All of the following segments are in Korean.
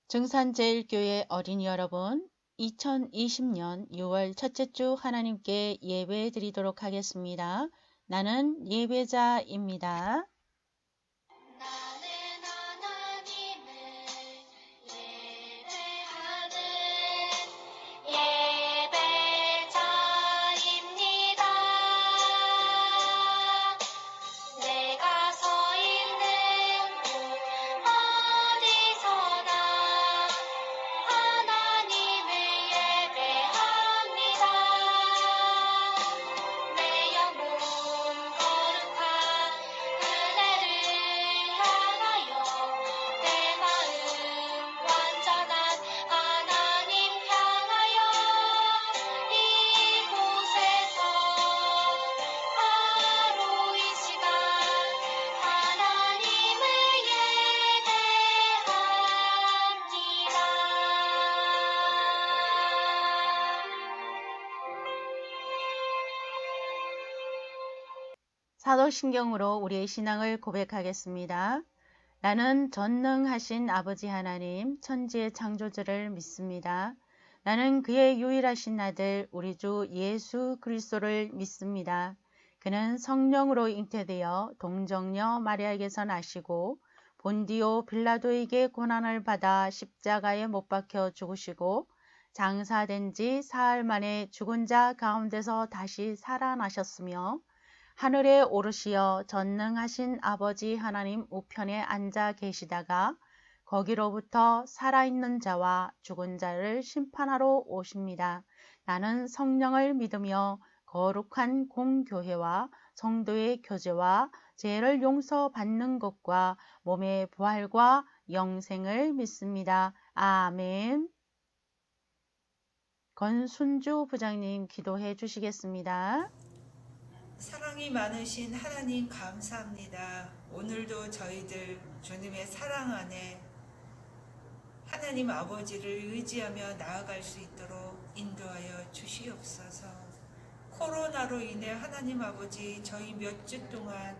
증산제일교회 어린이 여러분, 2020년 6월 첫째 주 하나님께 예배 드리도록 하겠습니다. 나는 예배자입니다. 나는 하나님을 예배하는 예배자입니다. 내가 서 있는 곳 어디서나 하나님을 예배합니다. 내 영혼 거룩한 은혜를 향하여 내 마음 완전한 하나님 향하여 이곳에서 바로 이 시간 하나님을 예배합니다. 사도신경으로 우리의 신앙을 고백하겠습니다. 나는 전능하신 아버지 하나님, 천지의 창조주를 믿습니다. 나는 그의 유일하신 아들 우리 주 예수 그리스도를 믿습니다. 그는 성령으로 잉태되어 동정녀 마리아에게서 나시고 본디오 빌라도에게 고난을 받아 십자가에 못 박혀 죽으시고 장사된 지 사흘 만에 죽은 자 가운데서 다시 살아나셨으며 하늘에 오르시어 전능하신 아버지 하나님 우편에 앉아 계시다가 거기로부터 살아있는 자와 죽은 자를 심판하러 오십니다. 나는 성령을 믿으며 거룩한 공교회와 성도의 교제와 죄를 용서받는 것과 몸의 부활과 영생을 믿습니다. 아멘. 권순주 부장님 기도해 주시겠습니다. 사랑이 많으신 하나님 감사합니다. 오늘도 저희들 주님의 사랑 안에 하나님 아버지를 의지하며 나아갈 수 있도록 인도하여 주시옵소서. 코로나로 인해 하나님 아버지 저희 몇 주 동안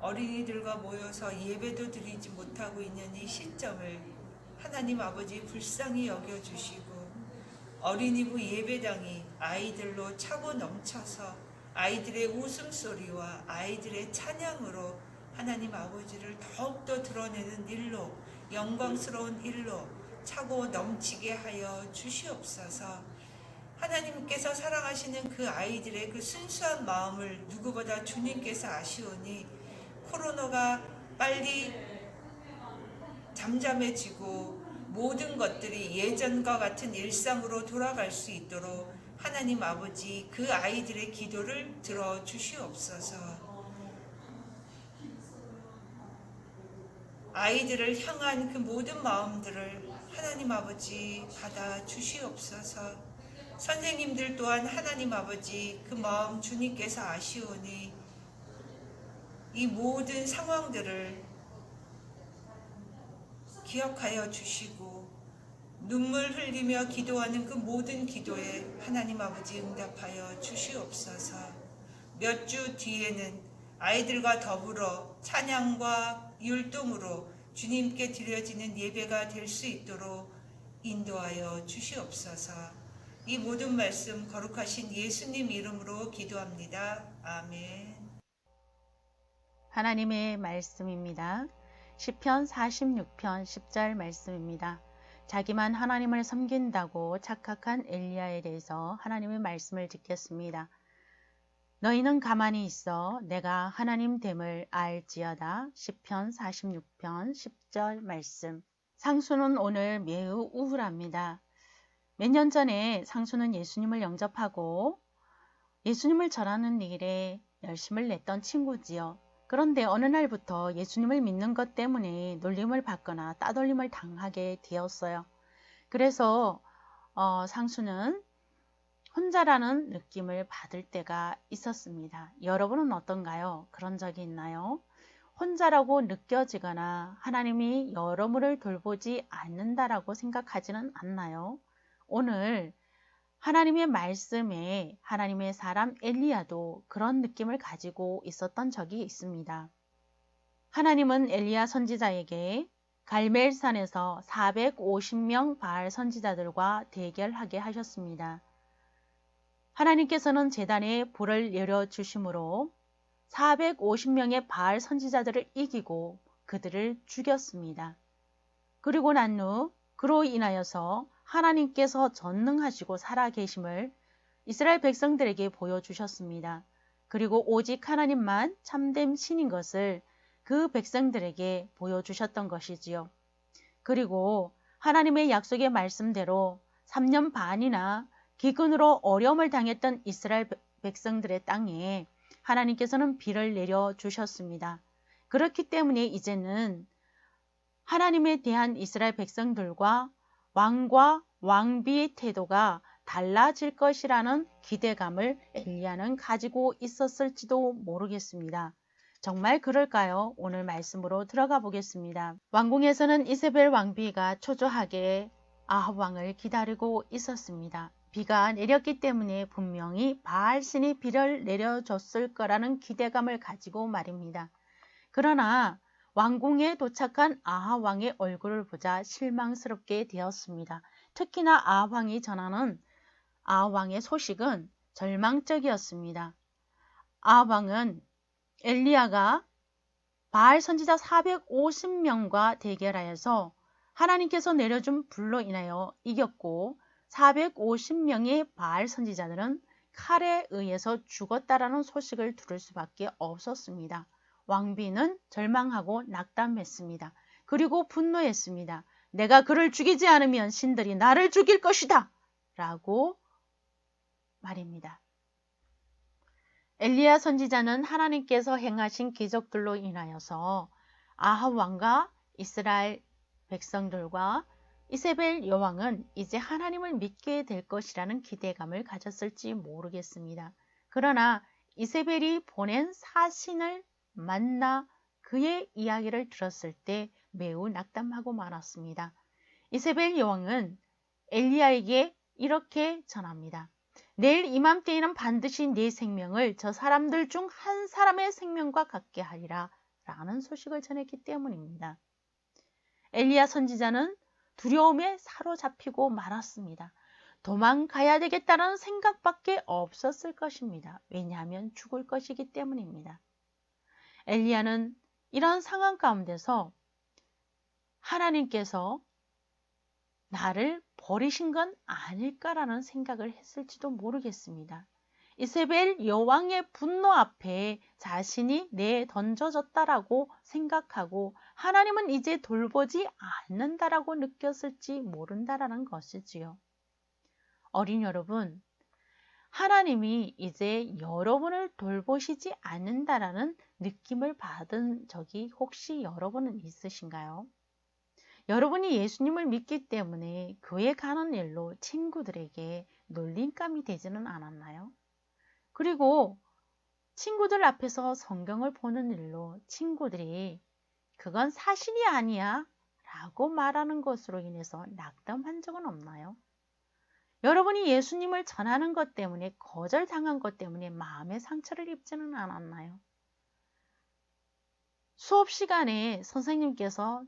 어린이들과 모여서 예배도 드리지 못하고 있는 이 시점을 하나님 아버지 불쌍히 여겨주시고 어린이부 예배당이 아이들로 차고 넘쳐서 아이들의 웃음소리와 아이들의 찬양으로 하나님 아버지를 더욱더 드러내는 일로 영광스러운 일로 차고 넘치게 하여 주시옵소서. 하나님께서 사랑하시는 그 아이들의 그 순수한 마음을 누구보다 주님께서 아시오니 코로나가 빨리 잠잠해지고 모든 것들이 예전과 같은 일상으로 돌아갈 수 있도록 하나님 아버지 그 아이들의 기도를 들어주시옵소서. 아이들을 향한 그 모든 마음들을 하나님 아버지 받아 주시옵소서. 선생님들 또한 하나님 아버지 그 마음 주님께서 아시오니 이 모든 상황들을 기억하여 주시고 눈물 흘리며 기도하는 그 모든 기도에 하나님 아버지 응답하여 주시옵소서. 몇 주 뒤에는 아이들과 더불어 찬양과 율동으로 주님께 드려지는 예배가 될 수 있도록 인도하여 주시옵소서. 이 모든 말씀 거룩하신 예수님 이름으로 기도합니다. 아멘. 하나님의 말씀입니다. 시편 46편 10절 말씀입니다. 자기만 하나님을 섬긴다고 착각한 엘리야에 대해서 하나님의 말씀을 듣겠습니다. 너희는 가만히 있어 내가 하나님 됨을 알지어다. 시편 46편 10절 말씀. 상수는 오늘 매우 우울합니다. 몇 년 전에 상수는 예수님을 영접하고 예수님을 전하는 일에 열심을 냈던 친구지요. 그런데 어느 날부터 예수님을 믿는 것 때문에 놀림을 받거나 따돌림을 당하게 되었어요. 그래서 상수는 혼자라는 느낌을 받을 때가 있었습니다. 여러분은 어떤가요? 그런 적이 있나요? 혼자라고 느껴지거나 하나님이 여러분을 돌보지 않는다라고 생각하지는 않나요? 오늘 하나님의 말씀에 하나님의 사람 엘리야도 그런 느낌을 가지고 있었던 적이 있습니다. 하나님은 엘리야 선지자에게 갈멜산에서 450명 바알 선지자들과 대결하게 하셨습니다. 하나님께서는 제단에 불을 내려주심으로 450명의 바알 선지자들을 이기고 그들을 죽였습니다. 그리고 난 후 그로 인하여서 하나님께서 전능하시고 살아계심을 이스라엘 백성들에게 보여주셨습니다. 그리고 오직 하나님만 참된 신인 것을 그 백성들에게 보여주셨던 것이지요. 그리고 하나님의 약속의 말씀대로 3년 반이나 기근으로 어려움을 당했던 이스라엘 백성들의 땅에 하나님께서는 비를 내려주셨습니다. 그렇기 때문에 이제는 하나님에 대한 이스라엘 백성들과 왕과 왕비의 태도가 달라질 것이라는 기대감을 엘리야는 가지고 있었을지도 모르겠습니다. 정말 그럴까요? 오늘 말씀으로 들어가 보겠습니다. 왕궁에서는 이세벨 왕비가 초조하게 아합 왕을 기다리고 있었습니다. 비가 내렸기 때문에 분명히 바알신이 비를 내려줬을 거라는 기대감을 가지고 말입니다. 그러나 왕궁에 도착한 아합 왕의 얼굴을 보자 실망스럽게 되었습니다. 특히나 아합 왕이 전하는 아합 왕의 소식은 절망적이었습니다. 아합 왕은 엘리야가 바알 선지자 450명과 대결하여서 하나님께서 내려준 불로 인하여 이겼고 450명의 바알 선지자들은 칼에 의해서 죽었다라는 소식을 들을 수밖에 없었습니다. 왕비는 절망하고 낙담했습니다. 그리고 분노했습니다. 내가 그를 죽이지 않으면 신들이 나를 죽일 것이다 라고 말입니다. 엘리야 선지자는 하나님께서 행하신 기적들로 인하여서 아합 왕과 이스라엘 백성들과 이세벨 여왕은 이제 하나님을 믿게 될 것이라는 기대감을 가졌을지 모르겠습니다. 그러나 이세벨이 보낸 사신을 만나 그의 이야기를 들었을 때 매우 낙담하고 말았습니다. 이세벨 여왕은 엘리야에게 이렇게 전합니다. 내일 이맘때에는 반드시 네 생명을 저 사람들 중 한 사람의 생명과 같게 하리라 라는 소식을 전했기 때문입니다. 엘리야 선지자는 두려움에 사로잡히고 말았습니다. 도망가야 되겠다는 생각밖에 없었을 것입니다. 왜냐하면 죽을 것이기 때문입니다. 엘리야는 이런 상황 가운데서 하나님께서 나를 버리신 건 아닐까라는 생각을 했을지도 모르겠습니다. 이세벨 여왕의 분노 앞에 자신이 내던져졌다라고 생각하고 하나님은 이제 돌보지 않는다라고 느꼈을지 모른다라는 것이지요. 어린 여러분, 하나님이 이제 여러분을 돌보시지 않는다라는 느낌을 받은 적이 혹시 여러분은 있으신가요? 여러분이 예수님을 믿기 때문에 교회 가는 일로 친구들에게 놀림감이 되지는 않았나요? 그리고 친구들 앞에서 성경을 보는 일로 친구들이 그건 사실이 아니야 라고 말하는 것으로 인해서 낙담한 적은 없나요? 여러분이 예수님을 전하는 것 때문에 거절당한 것 때문에 마음의 상처를 입지는 않았나요? 수업 시간에 선생님께서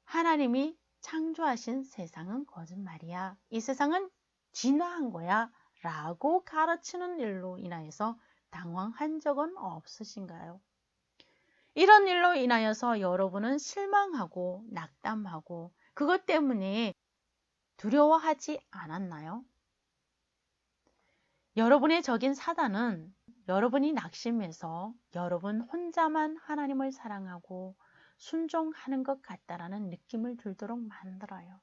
하나님이 창조하신 세상은 거짓말이야. 이 세상은 진화한 거야. 라고 가르치는 일로 인하여서 당황한 적은 없으신가요? 이런 일로 인하여서 여러분은 실망하고 낙담하고 그것 때문에 두려워하지 않았나요? 여러분의 적인 사단은 여러분이 낙심해서 여러분 혼자만 하나님을 사랑하고 순종하는 것 같다라는 느낌을 들도록 만들어요.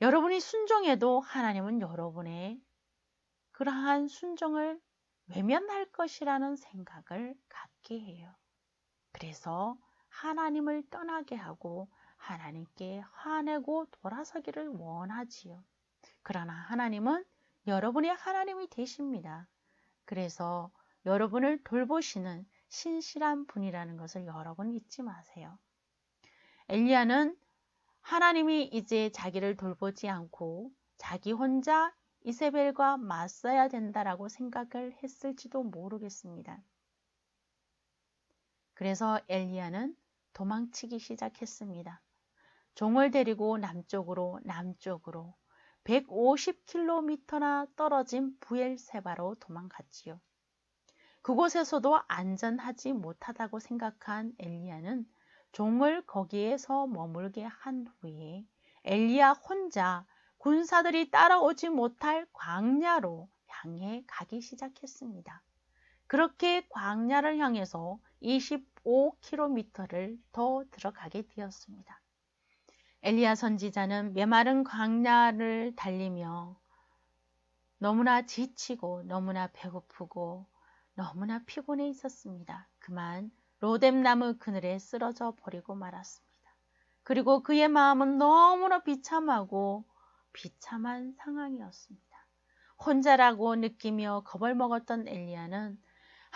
여러분이 순종해도 하나님은 여러분의 그러한 순종을 외면할 것이라는 생각을 갖게 해요. 그래서 하나님을 떠나게 하고 하나님께 화내고 돌아서기를 원하지요. 그러나 하나님은 여러분의 하나님이 되십니다. 그래서 여러분을 돌보시는 신실한 분이라는 것을 여러분 잊지 마세요. 엘리야는 하나님이 이제 자기를 돌보지 않고 자기 혼자 이세벨과 맞서야 된다라고 생각을 했을지도 모르겠습니다. 그래서 엘리야는 도망치기 시작했습니다. 종을 데리고 남쪽으로 150km나 떨어진 부엘세바로 도망갔지요. 그곳에서도 안전하지 못하다고 생각한 엘리야는 종을 거기에서 머물게 한 후에 엘리야 혼자 군사들이 따라오지 못할 광야로 향해 가기 시작했습니다. 그렇게 광야를 향해서 25km를 더 들어가게 되었습니다. 엘리야 선지자는 메마른 광야를 달리며 너무나 지치고 너무나 배고프고 너무나 피곤해 있었습니다. 그만 로뎀나무 그늘에 쓰러져 버리고 말았습니다. 그리고 그의 마음은 너무나 비참하고 비참한 상황이었습니다. 혼자라고 느끼며 겁을 먹었던 엘리야는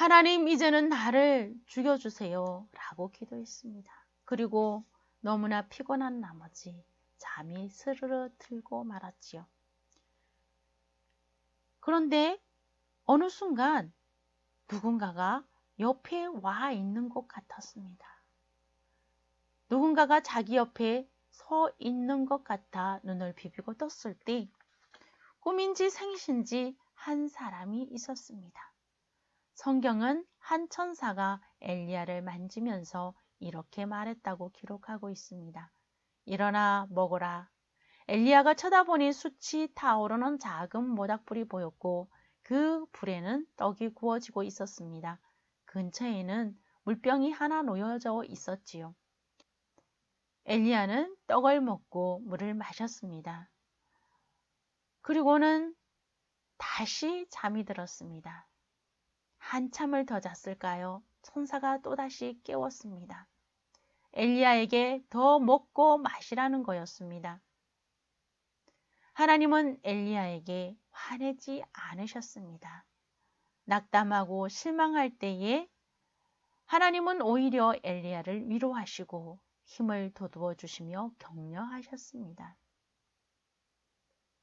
하나님, 이제는 나를 죽여주세요 라고 기도했습니다. 그리고 너무나 피곤한 나머지 잠이 스르르 들고 말았지요. 그런데 어느 순간 누군가가 옆에 와 있는 것 같았습니다. 누군가가 자기 옆에 서 있는 것 같아 눈을 비비고 떴을 때 꿈인지 생신지 한 사람이 있었습니다. 성경은 한 천사가 엘리야를 만지면서 이렇게 말했다고 기록하고 있습니다. 일어나 먹어라. 엘리야가 쳐다보니 숯이 타오르는 작은 모닥불이 보였고 그 불에는 떡이 구워지고 있었습니다. 근처에는 물병이 하나 놓여져 있었지요. 엘리야는 떡을 먹고 물을 마셨습니다. 그리고는 다시 잠이 들었습니다. 한참을 더 잤을까요? 천사가 또다시 깨웠습니다. 엘리야에게 더 먹고 마시라는 거였습니다. 하나님은 엘리야에게 화내지 않으셨습니다. 낙담하고 실망할 때에 하나님은 오히려 엘리야를 위로하시고 힘을 돋워 주시며 격려하셨습니다.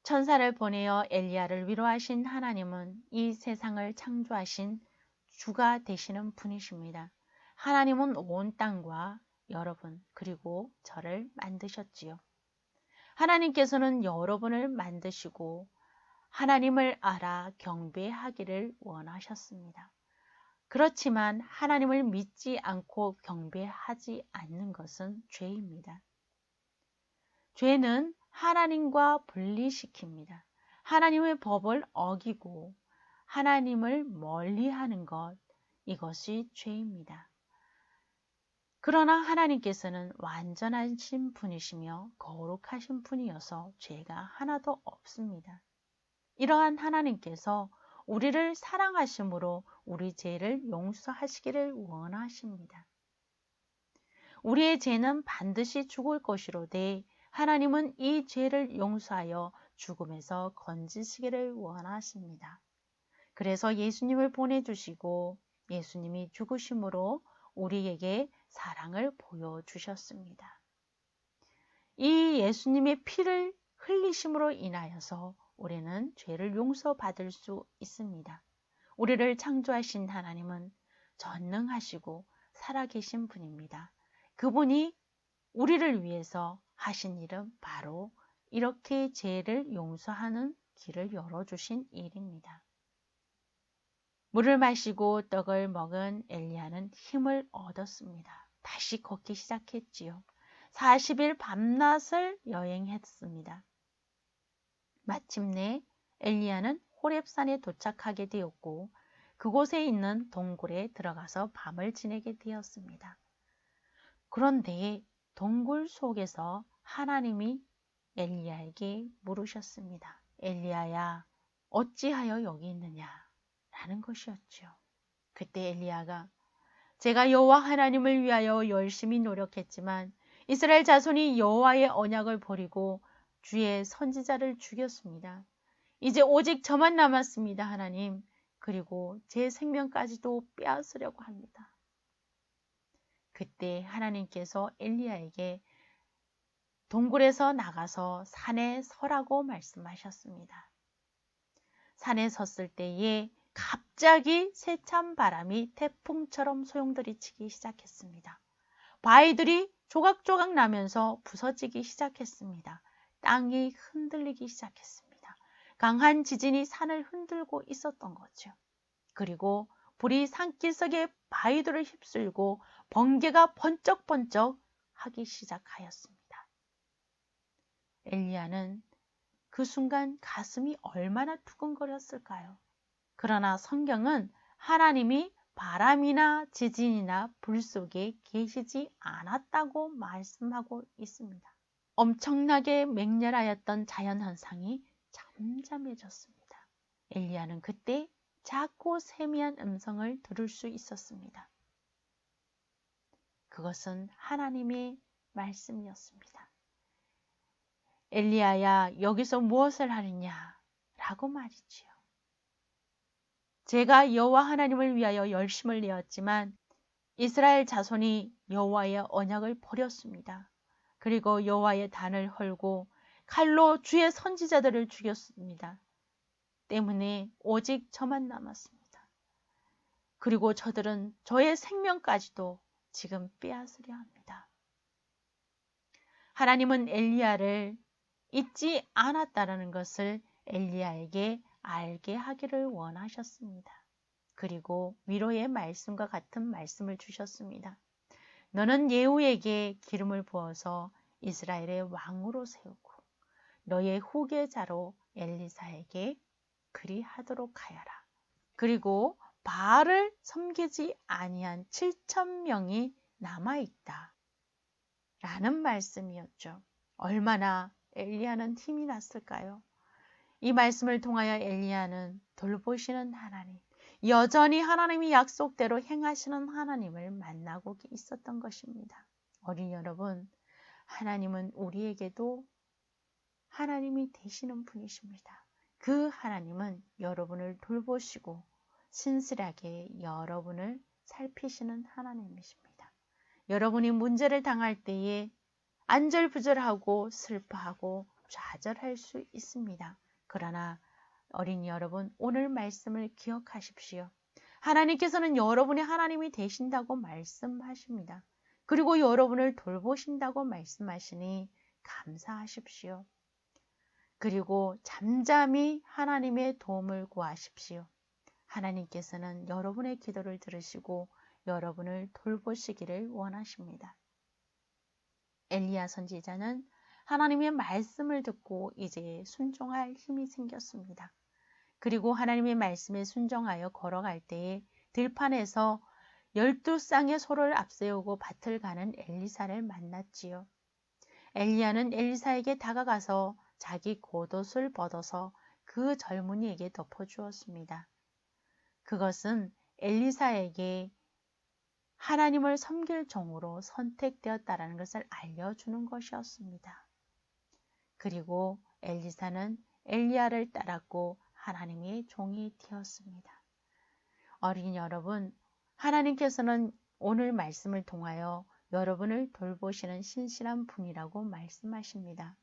천사를 보내어 엘리야를 위로하신 하나님은 이 세상을 창조하신 주가 되시는 분이십니다. 하나님은 온 땅과 여러분 그리고 저를 만드셨지요. 하나님께서는 여러분을 만드시고 하나님을 알아 경배하기를 원하셨습니다. 그렇지만 하나님을 믿지 않고 경배하지 않는 것은 죄입니다. 죄는 하나님과 분리시킵니다. 하나님의 법을 어기고 하나님을 멀리하는 것, 이것이 죄입니다. 그러나 하나님께서는 완전하신 분이시며 거룩하신 분이어서 죄가 하나도 없습니다. 이러한 하나님께서 우리를 사랑하심으로 우리 죄를 용서하시기를 원하십니다. 우리의 죄는 반드시 죽을 것이로되 하나님은 이 죄를 용서하여 죽음에서 건지시기를 원하십니다. 그래서 예수님을 보내주시고 예수님이 죽으심으로 우리에게 사랑을 보여주셨습니다. 이 예수님의 피를 흘리심으로 인하여서 우리는 죄를 용서받을 수 있습니다. 우리를 창조하신 하나님은 전능하시고 살아계신 분입니다. 그분이 우리를 위해서 하신 일은 바로 이렇게 죄를 용서하는 길을 열어주신 일입니다. 물을 마시고 떡을 먹은 엘리야는 힘을 얻었습니다. 다시 걷기 시작했지요. 40일 밤낮을 여행했습니다. 마침내 엘리야는 호렙산에 도착하게 되었고 그곳에 있는 동굴에 들어가서 밤을 지내게 되었습니다. 그런데 동굴 속에서 하나님이 엘리야에게 물으셨습니다. 엘리야야, 어찌하여 여기 있느냐? 라는 것이었죠. 그때 엘리야가 제가 여호와 하나님을 위하여 열심히 노력했지만 이스라엘 자손이 여호와의 언약을 버리고 주의 선지자를 죽였습니다. 이제 오직 저만 남았습니다, 하나님. 그리고 제 생명까지도 빼앗으려고 합니다. 그때 하나님께서 엘리야에게 동굴에서 나가서 산에 서라고 말씀하셨습니다. 산에 섰을 때에 갑자기 세찬 바람이 태풍처럼 소용돌이치기 시작했습니다. 바위들이 조각조각 나면서 부서지기 시작했습니다. 땅이 흔들리기 시작했습니다. 강한 지진이 산을 흔들고 있었던 거죠. 그리고 불이 산기슭의 바위들을 휩쓸고 번개가 번쩍번쩍 하기 시작하였습니다. 엘리야는 그 순간 가슴이 얼마나 두근거렸을까요? 그러나 성경은 하나님이 바람이나 지진이나 불 속에 계시지 않았다고 말씀하고 있습니다. 엄청나게 맹렬하였던 자연현상이 잠잠해졌습니다. 엘리야는 그때 작고 세미한 음성을 들을 수 있었습니다. 그것은 하나님의 말씀이었습니다. 엘리야야, 여기서 무엇을 하느냐? 라고 말이지요. 제가 여호와 하나님을 위하여 열심을 내었지만 이스라엘 자손이 여호와의 언약을 버렸습니다. 그리고 여호와의 단을 헐고 칼로 주의 선지자들을 죽였습니다. 때문에 오직 저만 남았습니다. 그리고 저들은 저의 생명까지도 지금 빼앗으려 합니다. 하나님은 엘리야를 잊지 않았다는 것을 엘리야에게 알게 하기를 원하셨습니다. 그리고 위로의 말씀과 같은 말씀을 주셨습니다. 너는 예후에게 기름을 부어서 이스라엘의 왕으로 세우고 너의 후계자로 엘리사에게 그리하도록 하여라. 그리고 바알을 섬기지 아니한 7,000명이 남아있다. 라는 말씀이었죠. 얼마나 엘리야는 힘이 났을까요? 이 말씀을 통하여 엘리야는 돌보시는 하나님, 여전히 하나님이 약속대로 행하시는 하나님을 만나고 있었던 것입니다. 어린이 여러분, 하나님은 우리에게도 하나님이 되시는 분이십니다. 그 하나님은 여러분을 돌보시고 신실하게 여러분을 살피시는 하나님이십니다. 여러분이 문제를 당할 때에 안절부절하고 슬퍼하고 좌절할 수 있습니다. 그러나 어린이 여러분, 오늘 말씀을 기억하십시오. 하나님께서는 여러분이 하나님이 되신다고 말씀하십니다. 그리고 여러분을 돌보신다고 말씀하시니 감사하십시오. 그리고 잠잠히 하나님의 도움을 구하십시오. 하나님께서는 여러분의 기도를 들으시고 여러분을 돌보시기를 원하십니다. 엘리야 선지자는 하나님의 말씀을 듣고 이제 순종할 힘이 생겼습니다. 그리고 하나님의 말씀에 순종하여 걸어갈 때에 들판에서 12쌍의 소를 앞세우고 밭을 가는 엘리사를 만났지요. 엘리야는 엘리사에게 다가가서 자기 겉옷을 벗어서 그 젊은이에게 덮어주었습니다. 그것은 엘리사에게 하나님을 섬길 종으로 선택되었다는 것을 알려주는 것이었습니다. 그리고 엘리사는 엘리야를 따랐고 하나님의 종이 되었습니다. 어린이 여러분, 하나님께서는 오늘 말씀을 통하여 여러분을 돌보시는 신실한 분이라고 말씀하십니다.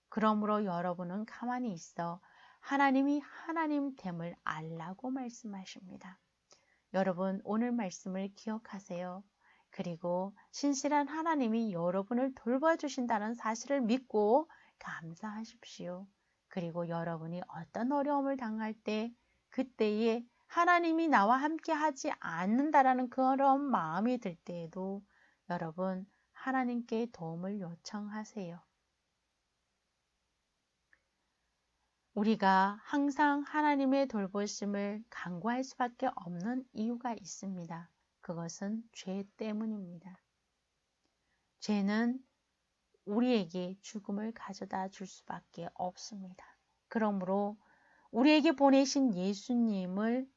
그러므로 여러분은 가만히 있어 하나님이 하나님됨을 알라고 말씀하십니다. 여러분, 오늘 말씀을 기억하세요. 그리고 신실한 하나님이 여러분을 돌봐주신다는 사실을 믿고 감사하십시오. 그리고 여러분이 어떤 어려움을 당할 때 그때에 하나님이 나와 함께 하지 않는다라는 그런 마음이 들 때에도 여러분 하나님께 도움을 요청하세요. 우리가 항상 하나님의 돌보심을 간구할 수밖에 없는 이유가 있습니다. 그것은 죄 때문입니다. 죄는 우리에게 죽음을 가져다 줄 수밖에 없습니다. 그러므로 우리에게 보내신 예수님을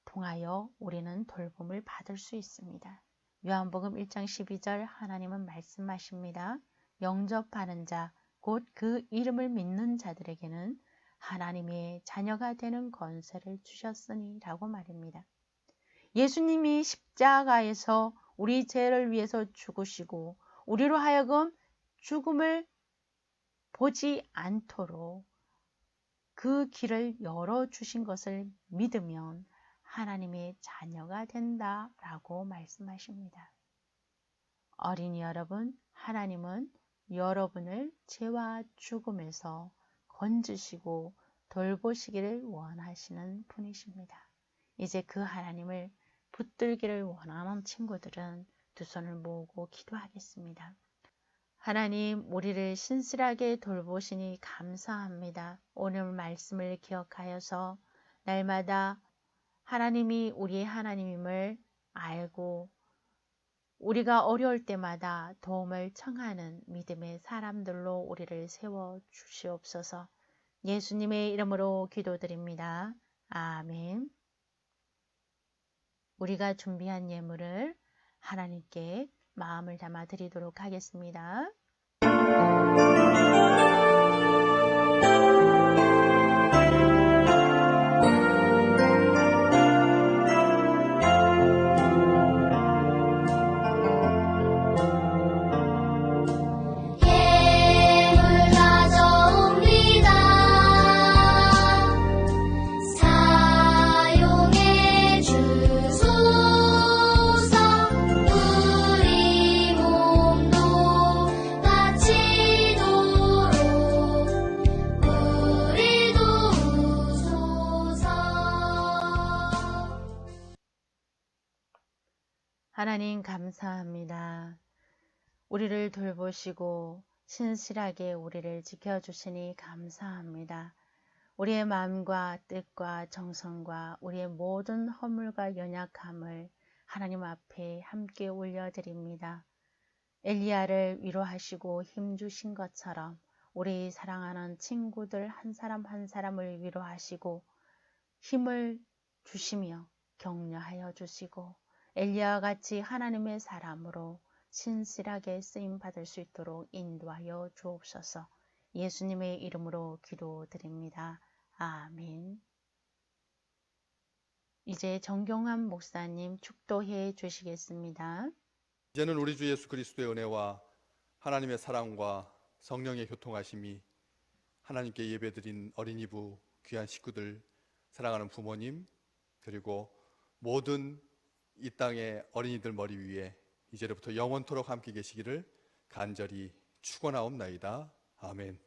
통하여 우리는 돌봄을 받을 수 있습니다. 요한복음 1장 12절 하나님은 말씀하십니다. 영접하는 자, 곧 그 이름을 믿는 자들에게는 하나님의 자녀가 되는 권세를 주셨으니 라고 말입니다. 예수님이 십자가에서 우리 죄를 위해서 죽으시고 우리로 하여금 죽음을 보지 않도록 그 길을 열어주신 것을 믿으면 하나님의 자녀가 된다라고 말씀하십니다. 어린이 여러분, 하나님은 여러분을 죄와 죽음에서 건지시고 돌보시기를 원하시는 분이십니다. 이제 그 하나님을 붙들기를 원하는 친구들은 두 손을 모으고 기도하겠습니다. 하나님, 우리를 신실하게 돌보시니 감사합니다. 오늘 말씀을 기억하여서 날마다 하나님이 우리의 하나님임을 알고 우리가 어려울 때마다 도움을 청하는 믿음의 사람들로 우리를 세워 주시옵소서. 예수님의 이름으로 기도드립니다. 아멘. 우리가 준비한 예물을 하나님께 마음을 담아 드리도록 하겠습니다. 예물 가져옵니다. 사용해 주소서. 우리 몸도 바치도록 우리 도우소서. 하나님 감사합니다. 우리를 돌보시고 신실하게 우리를 지켜주시니 감사합니다. 우리의 마음과 뜻과 정성과 우리의 모든 허물과 연약함을 하나님 앞에 함께 올려드립니다. 엘리야를 위로하시고 힘주신 것처럼 우리 사랑하는 친구들 한 사람 한 사람을 위로하시고 힘을 주시며 격려하여 주시고 엘리야와 같이 하나님의 사람으로 신실하게 쓰임받을 수 있도록 인도하여 주옵소서. 예수님의 이름으로 기도드립니다. 아멘. 이제 정경환 목사님 축도해 주시겠습니다. 이제는 우리 주 예수 그리스도의 은혜와 하나님의 사랑과 성령의 교통하심이 하나님께 예배드린 어린이부 귀한 식구들, 사랑하는 부모님, 그리고 모든 이 땅의 어린이들 머리 위에 이제부터 영원토록 함께 계시기를 간절히 축원하옵나이다. 아멘.